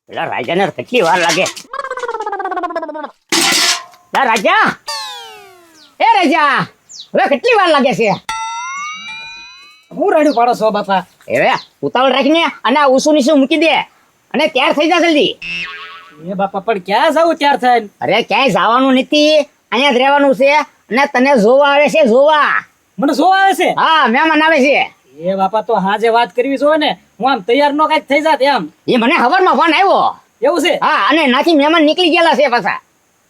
પેલા રાજાને કેટલી વાર લાગે. રાજા, એ રાજા, હવે કેટલી વાર લાગે છે? હું રાડ્યું પાડો છો બાપા? હવે ઉતાવળ રાખીને અને આ ઊસું નીસું મૂકી દે અને તૈયાર થઈ જા જલ્દી. એ બાપા પણ ક્યાં જાવું ત્યાર થાય? અરે ક્યાંય જવાનું નથી, અહીંયા જ રહેવાનું છે અને તને જોવા આવે છે. જોવા મને જોવા આવે છે? હા, મહેમાન આવે છે. એ બાપા તો હાજે વાત કરવી જોઈએ ને, હું આમ તૈયાર નો કઈક થઈ જાત એમ. એ મને ખબરમાં ફોન આવ્યો. એવું છે? હા, અને નાથી મહેમાન નીકળી ગયેલા છે પાછા.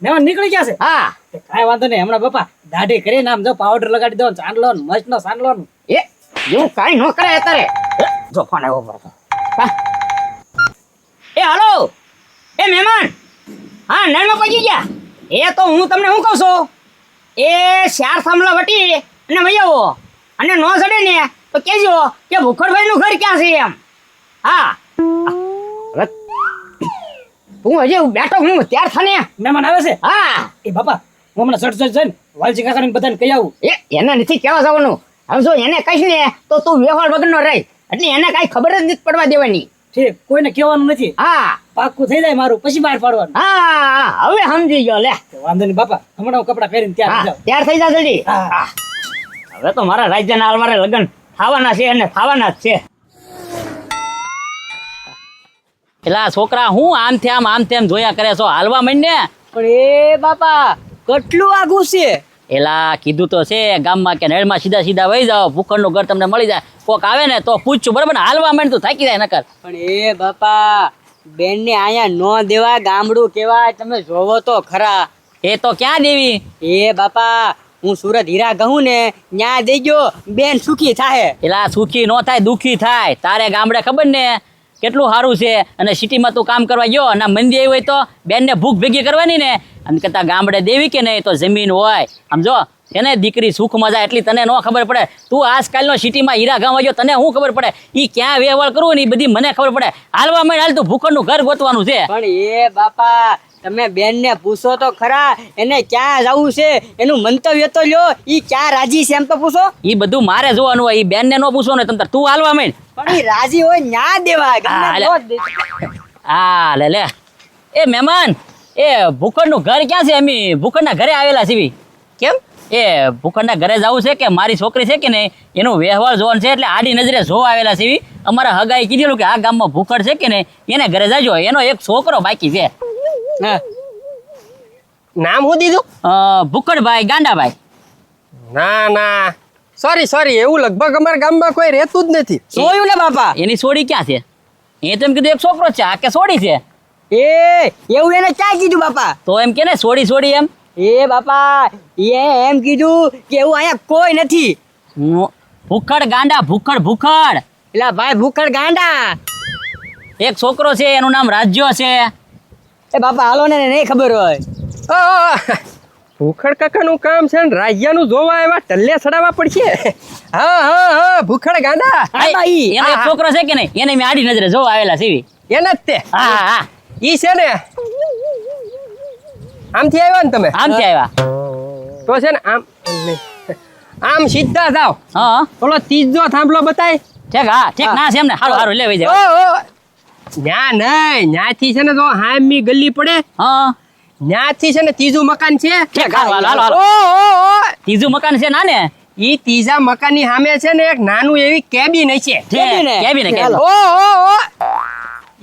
મહેમાન નીકળી ગયા છે? હા. કઈ વાંધો નહીં, હમણાં બાપા દાઢી કરીને આમ જો પાવડર લગાડી દો, ચાંદલો મસ્ત નો સાંડલો. એ એવું કઈ ન કરાય અત્યારે. જો ફોન આવ્યો પાછો. હા. એ હાલો, એ મહેમાન. હા, નળમાં પહોંચી ગયા. એ તો હું તમને શું કહું છું, એ 4 થાંભલા વટી અને વહી આવો. અને નો ચડે ને તો કહેજો કે ભૂખડભાઈ નું ઘર ક્યાં છે એમ. હા, હવે તું હજી બેઠો, હું ત્યાર થાને. મહેમાન આવે છે? હા. એ બાપા હું હમણાં ચડ જઈને વાલજી કાકાને બધાને કહી આવું. એને નથી કહેવા જવાનું. હવે જો એને કહીશ ને તો તું વ્યવહાર વગરનો રહી, એટલે એને કાંઈ ખબર જ નથી પડવા દેવાની. ઠીક, કોઈને કહેવાનું નથી. હા, પાક્કું થઈ જાય મારું, પછી બહાર પાડવાનું. હા, હવે સમજી ગયો. લે વાંધો નહીં બાપા, હમણાં હું કપડા પહેરીને તૈયાર થઈ જાઉં. તૈયાર થઈ જા જલ્દી. હા. હવે તો મારા રાજ્યના હાલ મારે લગ્ન થવાના છે અને થવાના જ છે. પેલા છોકરા હું આમ તેમ જોયા કરે છો, હાલવા માંડ ને. પણ એ બાપા કેટલું આગું છે? એલા કીધું તો છે ગામમાં કે નળમાં સીધા સીધા વહી જાઓ, ભૂખંડનું ઘર તમને મળી જાય. કોક આવે ને તો પૂછશું, બરાબર ને? હાલવા માંડ તું થાકી જાય નકર. પણ એ બાપા બેન ને અહીંયા નો દેવાય, ગામડું કેવાય, તમે જોવો તો ખરા. એ તો ક્યાં દેવી? એ બાપા હું સુરત હીરા કહું ને ન્યા દેજો, બેન સુખી થાય. એલા સુખી નો થાય, દુખી થાય. તારે ગામડે ખબર ને કેટલું સારું છે, અને સિટીમાં તું કામ કરવા ગયો અને મંદી આવી હોય તો બેનને ભૂખ ભેગી કરવાની ને. આમ કરતા ગામડે દેવી કે નહીં તો જમીન હોય. આમ જો એને દીકરી સુખમાં જાય એટલી તને ન ખબર પડે. તું આજકાલનો સિટીમાં હીરા ગામ આવ્યો, તને શું ખબર પડે? એ ક્યાં વ્યવહાર કરવું ને એ બધી મને ખબર પડે. હાલવા માંડ, હાલ તું ભૂખંડનું ઘર ગોતવાનું છે. પણ એ બાપા તમે બેન ને પૂછો તો ખરા, એને ક્યાં જવું છે, એનું મંતવ્ય તો લ્યો. ઈ ક્યાં રાજી છે એમ તો પૂછો. એ બધું મારે જોવાનું હોય, એ બેનને ન પૂછો ને તમ તાર. તું હાલવા માંડ. પણ ઈ રાજી હોય ન્યા દેવાય, ગમે નો દે. હા લે એ મહેમાન, એ ભૂખંડનું ઘર ક્યાં છે? અમે ભૂખંડના ઘરે આવેલા છીએ. કેમ? એ ભૂખંડના ઘરે જવું છે કે મારી છોકરી છે કે નહીં એનું વ્યવહાર જોવાનું છે, એટલે આડી નજરે જોવા આવેલા છીએ. અમારા હગાઈ કીધેલું કે આ ગામમાં ભૂખડ છે કે નહીં એને ઘરે જાજો, એનો એક છોકરો બાકી છે. નામ શું દીધું? ભૂખડભાઈ ગાંડાભાઈ. ના ના, સોરી, એવું લગભગ અમારા ગામમાં કોઈ રહેતું જ નથી. જોયું ને બાપા? એની સોડી ક્યાં છે? એ તો એમ કીધું એક છોકરો છે, આ કે સોડી છે. એ એવું એને ક્યાં કીધું બાપા? તો એમ કે ને સોડી એમ. એ બાપા એ એમ કીધું કે એવું અહીંયા કોઈ નથી. ભૂખડ ગાંડા, ભૂખડ. એલા ભાઈ ભૂખડ ગાંડા. એક છોકરો છે એનું નામ રાજ્યો છે. એ બાપા હાલો ને નહીં ખબર હોય. ભૂખડ કાકાનું કામ છે ને રાજ્યનું જોવા એવા ટલ્લે ચડાવવા પડશે. હા, ભૂખડ ગાંડા. એનો એક છોકરો છે કે નહીં એને મેં આડી નજરે જોવા આવેલા છીએ. એને જ તે. હા, ઈ છે ને આમથી આવ્યા ને તમે? આમથી આવ્યા. તો છે ને આમ સીધા જાવ. હા, ઓલો ત્રીજો થાંભલો બતાય. ઠીક. હા ઠીક, ના છે એમને. હારું લે વઈ જાવ. ન્યા નહીં, ન્યાથી છે ને જો હામી ગલી પડે. હા, ન્યાથી છે ને ત્રીજું મકાન છે. ઠીક. હાલો. ત્રીજું મકાન છે ના ને? ઈ ત્રીજા મકાનની સામે છે ને એક નાનું એવી કેબિન છે. કેબિન.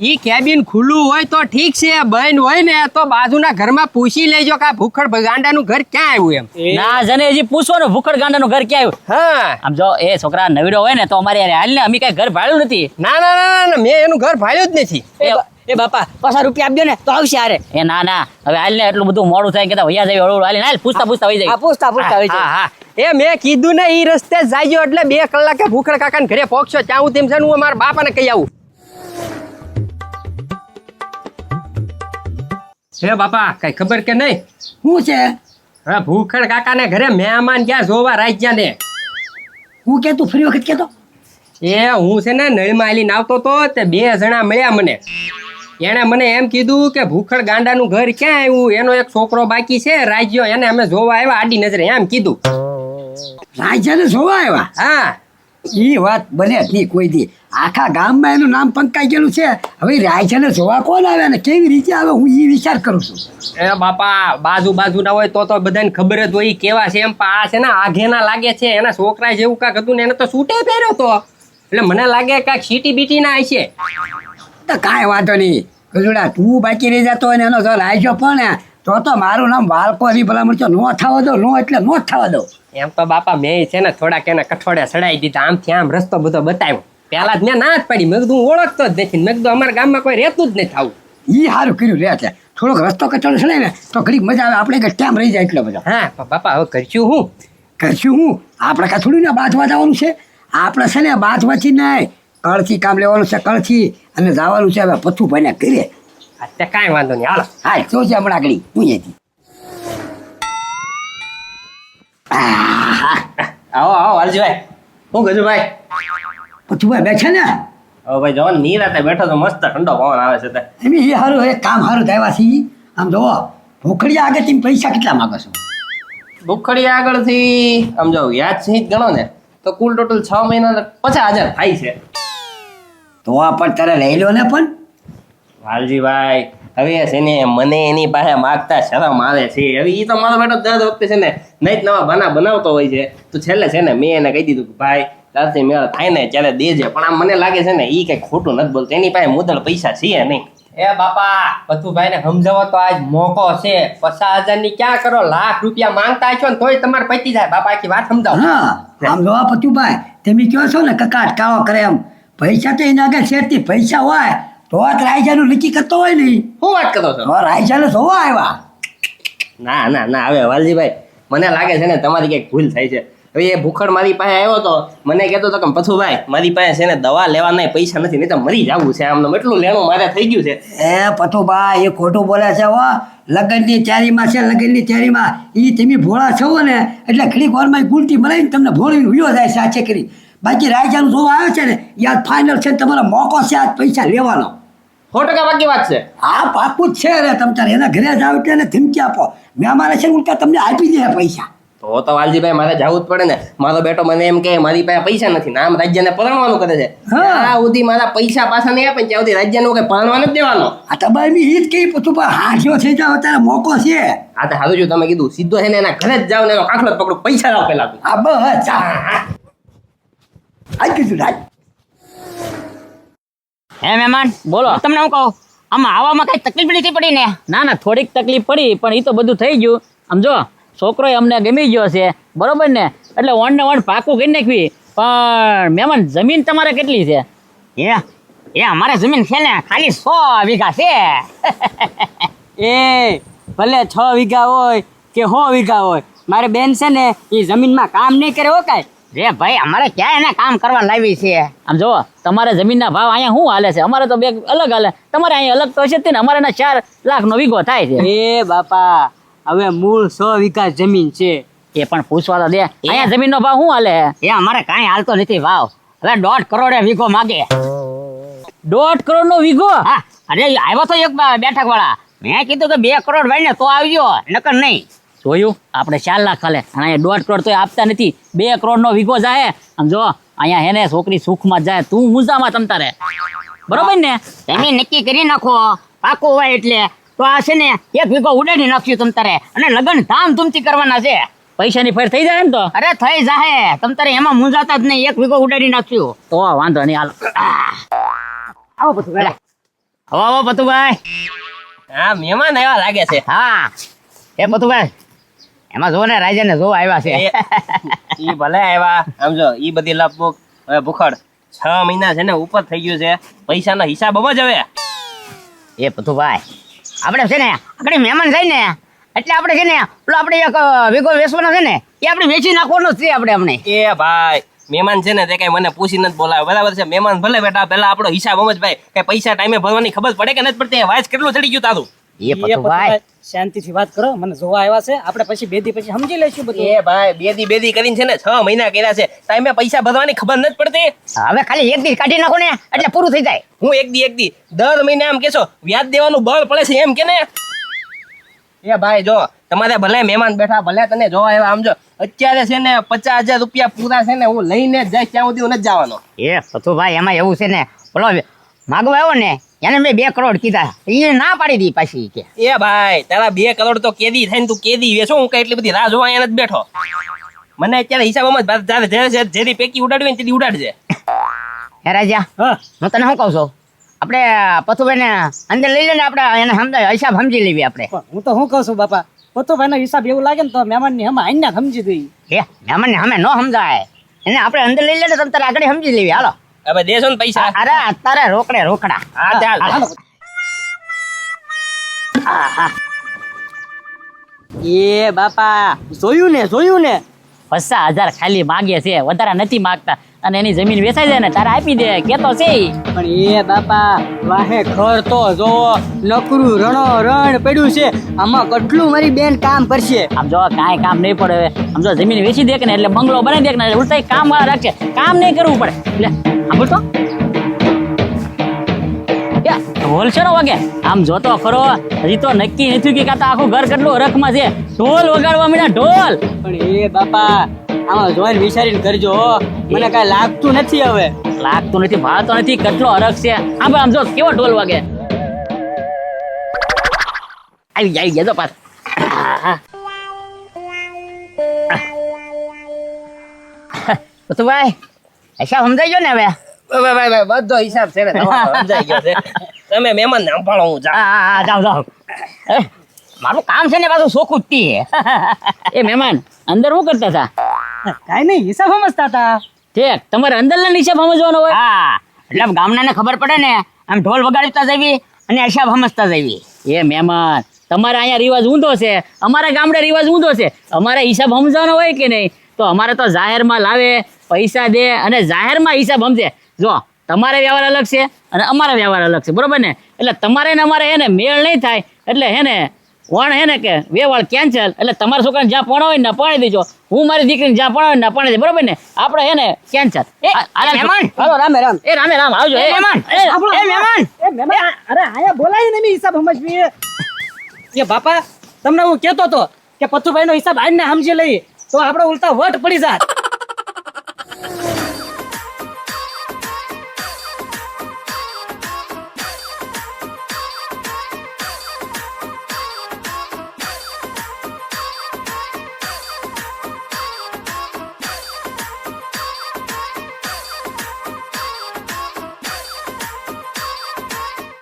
ઈ કેબિન ખુલ્લું હોય તો ઠીક છે, બંધ હોય ને તો બાજુના ઘરમાં પૂછી લેજો કે આ ભૂખડ ગાંડાનું ઘર ક્યાં આવ્યું એમ. ના જને હજી પૂછો ને ભૂખડ ગાંડાનું ઘર ક્યાં આવ્યું. હા, આમ જો એ છોકરા નવીડો હોય ને તો અમારે યાર હાલ ને અમે કઈ ઘર ભાડ્યું નથી. ના, મેં એનું ઘર ભાડ્યું જ નથી. એ બાપા 5 રૂપિયા આપજો ને તો આવશે. આરે એ ના હવે હાલ ને એટલું બધું મોડું થાય કે વૈયા જાય હળવું હાલ ને. હાલ પૂછતા વહી જાય. પૂછતા હોય છે. હા, એ મેં કીધું ને ઈ રસ્તે જ જાયજો એટલે 2 કલાકે ભૂખડ કાકાને ઘરે પહોંચશો. ત્યાં તેમ છે હું મારા બાપાને કહી આવું. હે બાપા, કઈ ખબર કે નહીં? શું છે? હા, ભૂખડ કાકાને ઘરે મહેમાન ક્યાં જોવા રાજ્યાને. હું કે તું ફરી વખત કેતો? એ હું છે ને નળમાં આલીને આવતો તો તે 2 જણા મળ્યા મને. એને મને એમ કીધું કે ભૂખડ ગાંડાનું ઘર ક્યાં આવ્યું, એનો એક છોકરો બાકી છે રાજ્યો, એને અમે જોવા આવ્યા આડી નજરે એમ કીધું. રાજ્યને જોવા આવ્યા? હા, ઈ વાત બને જ નહીં કોઈ દી. આખા ગામમાં એનું નામ પંકાઈ ગયેલું છે. હવે રાયજાને જોવા કોણ આવે ને કેવી રીતે આવે હું એ વિચાર કરું છું. એ બાપા બાજુ ના હોય તો બધાને ખબર જ હોય ઈ કેવા છે એમ. પણ આ છે ને આઘેના લાગે છે. એના છોકરા જેવું કાંક હતું ને એને તો સૂટે પહેર્યો તો. એટલે મને લાગે કાંઈક સીટી બીટી ના હશે. તો કાંઈ વાંધો નહીં ગજુડા, તું બાકી રહી જતો હોય ને એનો જો રાયજો પણ તો મારું નામ વાલકો એવી ભલામણ છો નો થવા દો. નો એટલે નો થવા દો. એમ તો બાપા મેં છે ને થોડાક એને કઠોળે ચડાવી દીધા. આમથી આમ રસ્તો બધો બતાવ્યો. પેલા જ મેં ના જ પાડી. મેં કીધું હું ઓળખતો જ નથી. મેં કીધું અમારા ગામમાં કોઈ રહેતું જ નથી આવું. ઈ સારું કર્યું રે છે. થોડોક રસ્તો કચોડો ચડે ને તો ઘડીક મજા આવે. આપણે કે ટાઈમ રહી જાય એટલો બધો. હા પણ બાપા હવે કરશું હું? કરશું હું? આપણે કાં થોડું ને બાંધવા જવાનું છે. આપણે છે ને બાંધવાથી નહીં કળથી કામ લેવાનું છે. કળથી અને જવાનું છે હવે પથ્થું ભાઈને કરીએ. અત્યારે કાંઈ વાંધો નહીં હાલો. હા જો છે હમણાં આગળ હું જતી. આવો આવો વાલજીભાઈ. હું ગજુભાઈ? પથ્થુભાઈ બેઠા ને હવે ભાઈ જવાન નિરાતે બેઠો તો મસ્ત ઠંડો પવન આવે છે તે. એમ એ સારું એક કામ સારું થયા છીએ. આમ જોવો ભૂખડિયા આગળ તમે પૈસા કેટલા માગો છો? ભૂખડી આગળથી આમ જો વ્યાજ સહિત ગણો ને તો કુલ ટોટલ 6 મહિના 50,000 થાય છે. તો આ પણ તારે લઈ લો ને. પણ વાલજીભાઈ હવે છે ને મને એની પાસે માગતા શરમ આવે છે. હવે એ તો મારો બેટો દર વખતે છે ને નહીં જ નવા બના બનાવતો હોય છે. તો છેલ્લે છે ને મેં એને કહી દીધું કે ભાઈ તારથી મેળ થાય ને ત્યારે દેજે. પણ આમ મને લાગે છે ને એ કંઈ ખોટું નથી બોલતો. એની પાસે મુદળ પૈસા છે નહીં. એ બાપા પથુભાઈ ને સમજાવો તો આજ મોકો છે. 50,000 ની ક્યાં કરો? લાખ રૂપિયા માંગતા છો ને તોય તમારે પતી જાય. બાપા આખી વાત સમજાવો. હા આમ જોવા પથ્થુભાઈ તમે કહો છો ને કકાટ કાળો કરે એમ. પૈસા તો એના આગળ શેરથી પૈસા હોય તો જ રાયજાનું નક્કી કરતો હોય નહીં. શું વાત કરો છો? તો રાયજાને જોવા આવ્યા. ના ના ના હવે વાલજીભાઈ મને લાગે છે ને તમારી કંઈક ભૂલ થાય છે. હવે એ ભૂખડ મારી પાસે આવ્યો તો મને કહેતો હતો કે પથુભાઈ મારી પાસે છે ને દવા લેવાના પૈસા નથી, નહીં તો મરી જવું છે. આમને એટલું લેણું મારે થઈ ગયું છે. એ પથુભાઈ એ ખોટું બોલે છે. હો લગ્નની તૈયારીમાં છે. લગ્નની તૈયારીમાં એ તમે ભોળા છો ને એટલે ઘડીક વારમાં ગુલટી મરાઈને તમને ભોળવીને ઉયો જાય છે આચે કરી. બાકી રાયજાનું જોવા આવે છે ને યાદ ફાઇનલ છે. તમારો મોકો છે આજ પૈસા લેવાનો. 100% બાકી વાત છે. આ પાકું જ છે રે. તમે તારે એના ઘરે જાવ એટલે એને ધમકી આપો. મેં અમારે છે ને ઉલટા તમને આપી દે પૈસા. તો વાલજીભાઈ મારે જવું જ પડે ને. મારો બેટો મને એમ કે મારી પાસે પૈસા નથી ને આમ રાજ્યને પરણવાનું કરે છે. આ સુધી મારા પૈસા પાછા નહીં આપે ત્યાં સુધી રાજ્યનું કઈ પરણવાનું જ દેવાનો. આ તમારી ઈ જ કઈ પૂછું પણ હાથ્યો થઈ જાવ ત્યારે મોકો છે. આ તો સારું જો તમે કીધું સીધો છે ને એના ઘરે જ જાવ ને એનો કાંખલો જ પકડો. પૈસા લાવ પેલા તું. આ બસ આજ કીધું રાજ. હે મહેમાન બોલો. હું તમને હું કહું આમાં આવવામાં કઈ તકલીફ નથી પડી ને? ના ના થોડીક તકલીફ પડી પણ એ તો બધું થઈ ગયું. આમ જો છોકરો અમને ગમી ગયો છે બરોબર ને એટલે વણ ને વણ પાકું કરી નાખવી. પણ મહેમાન જમીન તમારે કેટલી છે? એ અમારે જમીન છે ને ખાલી 100 વીઘા છે. એ ભલે 6 વીઘા હોય કે 100 વીઘા હોય મારે બેન છે ને એ જમીનમાં કામ નહીં કરે હો કાંઈ. રે ભાઈ અમારે ક્યાં એને કામ કરવા લાવી છે? આમ જો તમારે જમીનના ભાવ અહીંયા શું હાલે છે? અમારે તો બે અલગ હાલે. તમારે અહીંયા અલગ તો હશે જ ને. અમારે 4 લાખનો વીઘો થાય છે. એ બાપા હવે મૂળ 100 વીઘા જમીન છે. એ પણ પૂછવા તો દે. અહીંયા જમીનનો ભાવ શું હાલે? એ અમારે કાંઈ હાલતો નથી ભાવ. હવે 1.5 કરોડે વીઘો માગે. 1.5 કરોડનો વીઘો? હા અરે આવ્યો તો એક બેઠક વાળા. મેં કીધું કે 2 કરોડ ભાઈ ને તો આવજો નકર નહીં. જોયું આપણે 4 લાખ હાલે અને અહીંયા 1.5 કરોડ તો આપતા નથી. 2 કરોડનો વીઘો જાય. આમ જો અહીંયા હેને છોકરી સુખમાં જાય તું મુજામાં તમ તારે. બરોબર ને? તમે નક્કી કરી નાખો પાકું હોય એટલે તો આ છે ને 1 વીઘો ઉડાડી નાખ્યું તમ તારે અને લગ્ન ધામધૂમથી કરવાના છે. પૈસાની ફેર થઈ જાય ને તો? અરે થઈ જાહે તમ તારે એમાં મૂંઝાતા જ નહીં. 1 વીઘો ઉડાડી નાખ્યું તો વાંધો નહીં. હાલો આવો પતુભાઈ. આવો પતુભાઈ. હા મહેમાન આવ્યા લાગે છે. હા એ પતુભાઈ એમાં જો ને રાજાને જોવા આવ્યા છે. ઈ ભલે આવ્યા. આમ જો ઈ બધી લપબુક હવે ભૂખડ 6 મહિના છે ને ઉપર થઈ ગયું છે. પૈસાનો હિસાબ જ હવે. એ પતુભાઈ આપણે છે ને આપણે મહેમાન થાય ને એટલે આપણે છે ને પેલો આપણે એક વીઘો વેચવાનો છે ને એ આપણે વેચી નાખવાનો જ છે આપણે અમને. એ ભાઈ મહેમાન છે ને તે કઈ મને પૂછી નથી બોલાવે બરાબર છે. મહેમાન ભલે બેટા પેલા આપણો હિસાબ સમજ ભાઈ કઈ પૈસા ટાઈમે ભરવાની ખબર પડે કે નથી પડતી? વાંચ કેટલું ચડી ગયું તારું. એ પતુભાઈ શાંતિથી વાત કરો. મને જોવા આવ્યા છે આપણે પછી બે દી પછી સમજી લઈશું બધું. એ ભાઈ બેદી કરીને છે ને 6 મહિના કર્યા છે. ટાઈમે પૈસા ભરવાની ખબર નથી પડતી. હવે ખાલી 1 દી કાઢી નાખો ને એટલે પૂરું થઈ જાય. હું એક દી દર મહિને આમ કેશો વ્યાજ દેવાનું બળ પડે છે એમ કે ને? એ ભાઈ જો તમારે ભલે મહેમાન બેઠા ભલે તને જોવા આવ્યા આમ જો અત્યારે છે ને 50,000 રૂપિયા પૂરા છે ને હું લઈને જ જઈશ ત્યાં સુધી હું નથી જવાનો. એ પથુભાઈ એમાં એવું છે ને પેલો માગવા આવ્યો ને એને મેં 2 કરોડ કીધા એ ના પાડી દી પાછી કે એ ભાઈ તારા 2 કરોડ તો કેદી થઈને તું કેદી વેચો હું કઈ એટલી બધી રાહ જોવા અહીંયા નથી બેઠો. મને અત્યારે હિસાબમાં જેથી પેકી ઉડાડવી ને તેથી ઉડાડજે. હે રાજા હા હું તને શું કહું છું આપણે પથુભાઈને અંદર લઈ લઈને આપણે એને સમજાય હિસાબ સમજી લેવી આપણે. પણ હું તો શું કહું છું બાપા પતુભાઈનો હિસાબ એવું લાગે ને તો મહેમાનની હમ આઈને સમજી દઈ. હે મહેમાનને અમે ન સમજાય એને આપણે અંદર લઈ લઈને તમે તારે આગળ સમજી લેવી હાલો. હવે દેશો ને પૈસા. અરે અત્યારે રોકડા હા ચાલ. એ બાપા જોયું ને 50,000 ખાલી માગે છે, વધારે નથી માગતા. અને એની જમીન વેચાઈ જાય ને તારે આપી દે કેતો છે ઈ. પણ એ બાપા વાહે ઘર તો જો નકરું રણ પડ્યું છે આમાં કેટલું મારી બેન કામ કરશે. આમ જો કાંઈ કામ નહીં પડે હવે. આમ જો જમીન વેચી દે કે ને એટલે બંગલો બનાવી દે કે ને ઉલટા કામ વાળા રાખશે, કામ નહીં કરવું પડે. એટલે આમ બોલતો ઢોલ છે વાગે આમ જોતો ખરો, હજી તો નક્કી નથી કે કાતા આખું ઘર કેટલું રખમાં છે. ઢોલ વગાડવા માંડ્યા ઢોલ. પણ એ બાપા આમાં જોઈને વિચારીને કરજો હો. મને કાંઈ લાગતું નથી હવે. લાગતું નથી, ભાળતો નથી, કેટલો હરખ છે. આમ જો કેવો ઢોલ વાગે. આવી ગયા તો પાછ. પથુભાઈ હિસાબ સમજાઈ ગયો ને હવે. ભાઈ બધો હિસાબ છે ને તમારો સમજાઈ ગયો છે. તમે મહેમાન ને સંભાળો હું જાઉં. હા જાઓ મારું કામ છે ને પાછું સોખું જ તી. એ મહેમાન અંદર શું કરતા હતા? કાંઈ નહીં હિસાબ સમજતા હતા. ઠીક, તમારે અંદરના હિસાબ સમજવાનો હોય. હા એટલે ગામડાને ખબર પડે ને આમ ઢોલ વગાડતા જવી અને હિસાબ સમજતા જવી. એ મહેમાન તમારે અહીંયા રિવાજ ઊંધો છે, અમારા ગામડે રિવાજ ઊંધો છે. અમારે હિસાબ સમજવાનો હોય કે નહીં, તો અમારે તો જાહેરમાં લાવે, પૈસા દે અને જાહેરમાં હિસાબ સમજે. જો તમારે વ્યવહાર અલગ છે અને અમારા વ્યવહાર અલગ છે, બરોબર ને? એટલે તમારે ને અમારે હે ને મેળ નહીં થાય. એટલે હે ને વણ હે ને કે વ્યવહાર કેન્સલ. એટલે તમારા છોકરાને જ્યાં ભણાવે હોય ને પાણી દેજો, હું મારી દીકરીને જ્યાં ભણાવે ને પાણી દે, બરોબર ને? આપણે હે ને કેન્સલ. મહેમાન હાલો રામે રામ. એ રામે રામ આવજો. એ મહેમાન એ મહેમાન અરે આયા બોલાય ને હિસાબ સમજવી. એ બાપા તમને હું કહેતો હતો કે પથુભાઈનો હિસાબ આઈને સમજી લઈએ તો આપણે ઉલટા વટ પડી જાત.